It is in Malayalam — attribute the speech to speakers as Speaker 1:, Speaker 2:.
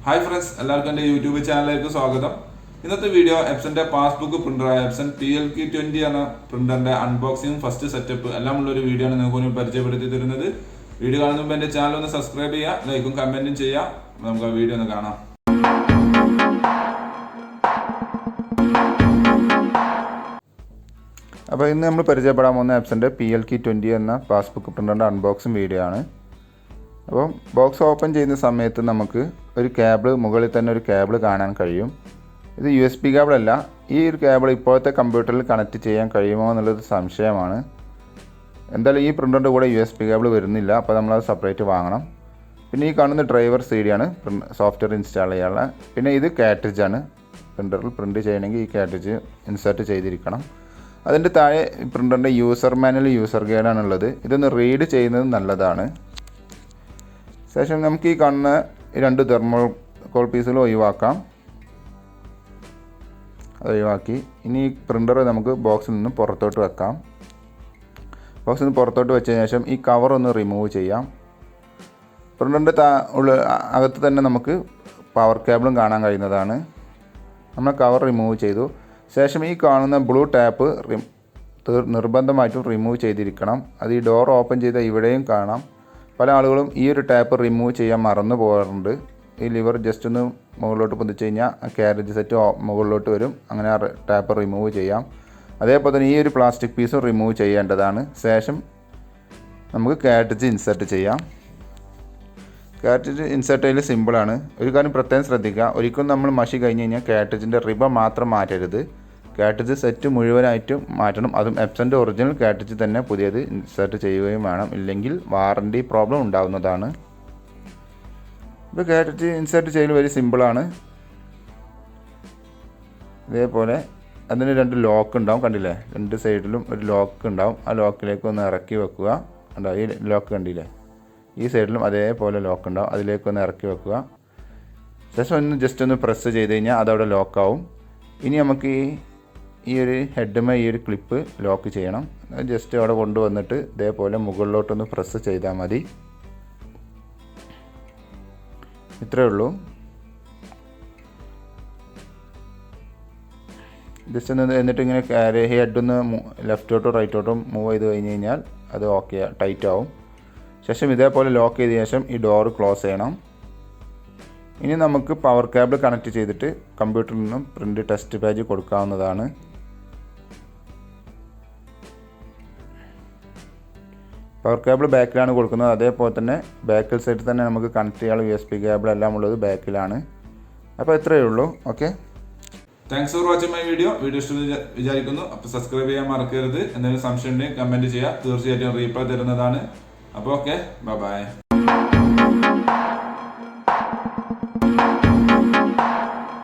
Speaker 1: Hi friends, എല്ലാവർക്കും എൻ്റെ യൂട്യൂബ് ചാനലിലേക്ക് സ്വാഗതം. ഇന്നത്തെ വീഡിയോ എപ്സന്റെ പാസ്ബുക്ക് പ്രിന്ററായ എപ്സൺ PLQ20 എന്ന പ്രിന്ററിന്റെ അൺബോക്സിംഗ് ഫസ്റ്റ് സെറ്റപ്പ് എല്ലാം ഉള്ള ഒരു വീഡിയോ ആണ് നിങ്ങൾക്ക് മുന്നിൽ പരിചയപ്പെടുത്തി തരുന്നത്. വീഡിയോ കാണുന്ന മുമ്പ് എൻ്റെ ചാനൽ ഒന്ന് സബ്സ്ക്രൈബ് ചെയ്യുക, ലൈക്കും കമന്റും ചെയ്യുക. നമുക്ക് ആ വീഡിയോ ഒന്ന് കാണാം. അപ്പോൾ ഇന്ന് നമ്മൾ പരിചയപ്പെടാൻ പോകുന്ന എപ്സന്റെ PLQ20 എന്ന പാസ്ബുക്ക് പ്രിന്ററിന്റെ അൺബോക്സിംഗ് വീഡിയോ ആണ്. അപ്പോൾ ബോക്സ് ഓപ്പൺ ചെയ്യുന്ന സമയത്ത് നമുക്ക് ഒരു കേബിൾ മുകളിൽ തന്നെ ഒരു കേബിൾ കാണാൻ കഴിയും. ഇത് USB കേബിൾ അല്ല. ഈ ഒരു കേബിൾ ഇപ്പോഴത്തെ കമ്പ്യൂട്ടറിൽ കണക്ട് ചെയ്യാൻ കഴിയുമോ എന്നുള്ളത് സംശയമാണ്. എന്തായാലും ഈ പ്രിൻ്ററിൻ്റെ കൂടെ USB കേബിൾ വരുന്നില്ല, അപ്പോൾ നമ്മളത് സെപ്പറേറ്റ് വാങ്ങണം. പിന്നെ ഈ കാണുന്ന ഡ്രൈവർ CD ആണ് സോഫ്റ്റ്വെയർ ഇൻസ്റ്റാൾ ചെയ്യാനുള്ള. പിന്നെ ഇത് കാട്രിഡ്ജ് ആണ്. പ്രിൻ്ററിൽ പ്രിൻ്റ് ചെയ്യണമെങ്കിൽ ഈ കാട്രിഡ്ജ് ഇൻസേർട്ട് ചെയ്തിരിക്കണം. അതിൻ്റെ താഴെ പ്രിൻ്ററിൻ്റെ യൂസർ മാനുവൽ യൂസർ ഗൈഡാണുള്ളത്. ഇതൊന്ന് റീഡ് ചെയ്യുന്നത് നല്ലതാണ്. ശേഷം നമുക്ക് ഈ കാണുന്ന രണ്ട് തെർമോകോൾ പീസുകൾ ഒഴിവാക്കാം. അത് ഒഴിവാക്കി ഇനി ഈ പ്രിൻ്റർ നമുക്ക് ബോക്സിൽ നിന്ന് പുറത്തോട്ട് വെക്കാം. ബോക്സിൽ നിന്ന് പുറത്തോട്ട് വെച്ചതിന് ശേഷം ഈ കവർ ഒന്ന് റിമൂവ് ചെയ്യാം. പ്രിൻ്ററിൻ്റെ അകത്ത് തന്നെ നമുക്ക് പവർ കേബിളും കാണാൻ കഴിയുന്നതാണ്. നമ്മൾ കവർ റിമൂവ് ചെയ്തു. ശേഷം ഈ കാണുന്ന ബ്ലൂ ടാപ്പ് നിർബന്ധമായിട്ടും റിമൂവ് ചെയ്തിരിക്കണം. അത് ഈ ഡോർ ഓപ്പൺ ചെയ്ത ഇവിടെയും കാണാം. പല ആളുകളും ഈ ഒരു ടാപ്പ് റിമൂവ് ചെയ്യാൻ മറന്നു പോകാറുണ്ട്. ഈ ലിവർ ജസ്റ്റ് ഒന്ന് മുകളിലോട്ട് പൊന്തിച്ച് കഴിഞ്ഞാൽ ആ ക്യാരേജ് സെറ്റ് മുകളിലോട്ട് വരും. അങ്ങനെ ആ ടാപ്പ് റിമൂവ് ചെയ്യാം. അതേപോലെ തന്നെ ഈ ഒരു പ്ലാസ്റ്റിക് പീസും റിമൂവ് ചെയ്യേണ്ടതാണ്. ശേഷം നമുക്ക് കാട്രിഡ്ജ് ഇൻസേർട്ട് ചെയ്യാം. കാട്രിഡ്ജ് ഇൻസേർട്ട് ചെയ്യൽ സിമ്പിളാണ്. ഒരു കാര്യം പ്രത്യേകം ശ്രദ്ധിക്കുക, ഒരിക്കലും നമ്മൾ മഷി കഴിഞ്ഞ് കഴിഞ്ഞാൽ കാട്രിഡ്ജിൻ്റെ റിബൺ മാത്രം മാറ്റരുത്. കാട്രിഡ്ജ് സെറ്റ് മുഴുവനായിട്ടും മാറ്റണം. അതും എപ്സൻ്റെ ഒറിജിനൽ കാട്രിഡ്ജ് തന്നെ പുതിയത് ഇൻസേർട്ട് ചെയ്യുകയും വേണം. ഇല്ലെങ്കിൽ വാറണ്ടി പ്രോബ്ലം ഉണ്ടാകുന്നതാണ്. ഇപ്പോൾ കാട്രിഡ്ജ് ഇൻസേർട്ട് ചെയ്യൽ വളരെ സിമ്പിളാണ്. ഇതേപോലെ അതിന് രണ്ട് ലോക്ക് ഉണ്ടാവും, കണ്ടില്ലേ? രണ്ട് സൈഡിലും ഒരു ലോക്ക് ഉണ്ടാവും. ആ ലോക്കിലേക്ക് ഒന്ന് ഇറക്കി വെക്കുക. കണ്ടോ, ഈ ലോക്ക് കണ്ടില്ലേ? ഈ സൈഡിലും അതേപോലെ ലോക്ക് ഉണ്ടാവും. അതിലേക്ക് ഒന്ന് ഇറക്കി വെക്കുക. ശേഷം ഒന്ന് ജസ്റ്റ് ഒന്ന് പ്രസ് ചെയ്ത് കഴിഞ്ഞാൽ അതവിടെ ലോക്കാവും. ഇനി നമുക്ക് ഈ ഒരു ഹെഡുമേ ഈ ഒരു ക്ലിപ്പ് ലോക്ക് ചെയ്യണം. ജസ്റ്റ് അവിടെ കൊണ്ടുവന്നിട്ട് ഇതേപോലെ മുകളിലോട്ടൊന്ന് പ്രസ് ചെയ്താൽ മതി. ഇത്രയേ ഉള്ളൂ. ജസ്റ്റ് ഒന്ന് എന്നിട്ട് ഇങ്ങനെ ഹെഡൊന്ന് ലെഫ്റ്റോട്ടോ റൈറ്റോട്ടോ മൂവ് ചെയ്ത് കഴിഞ്ഞ് കഴിഞ്ഞാൽ അത് ഓക്കെ ടൈറ്റ് ആവും. ശേഷം ഇതേപോലെ ലോക്ക് ചെയ്ത ശേഷം ഈ ഡോർ ക്ലോസ് ചെയ്യണം. ഇനി നമുക്ക് പവർ കേബിൾ കണക്ട് ചെയ്തിട്ട് കമ്പ്യൂട്ടറിൽ നിന്നും പ്രിൻ്റ് ടെസ്റ്റ് പേജ് കൊടുക്കാവുന്നതാണ്. പവർ കേബിൾ ബാക്കിലാണ് കൊടുക്കുന്നത്. അതേപോലെ തന്നെ ബാക്കിൽ സൈഡിൽ തന്നെ നമുക്ക് കണക്ട് ചെയ്യാനുള്ള USB കേബിൾ എല്ലാം ഉള്ളത് ബാക്കിലാണ്. അപ്പോൾ ഇത്രയേ ഉള്ളൂ. Okay, thanks for watching my video. ഇഷ്ടമെന്ന് വിചാരിക്കുന്നു. അപ്പോൾ സബ്സ്ക്രൈബ് ചെയ്യാൻ മറക്കരുത്. എന്തെങ്കിലും സംശയം ഉണ്ടെങ്കിൽ കമൻറ്റ് ചെയ്യുക. തീർച്ചയായിട്ടും റീപ്ലൈ തരുന്നതാണ്. അപ്പോൾ ഓക്കെ, ബൈ.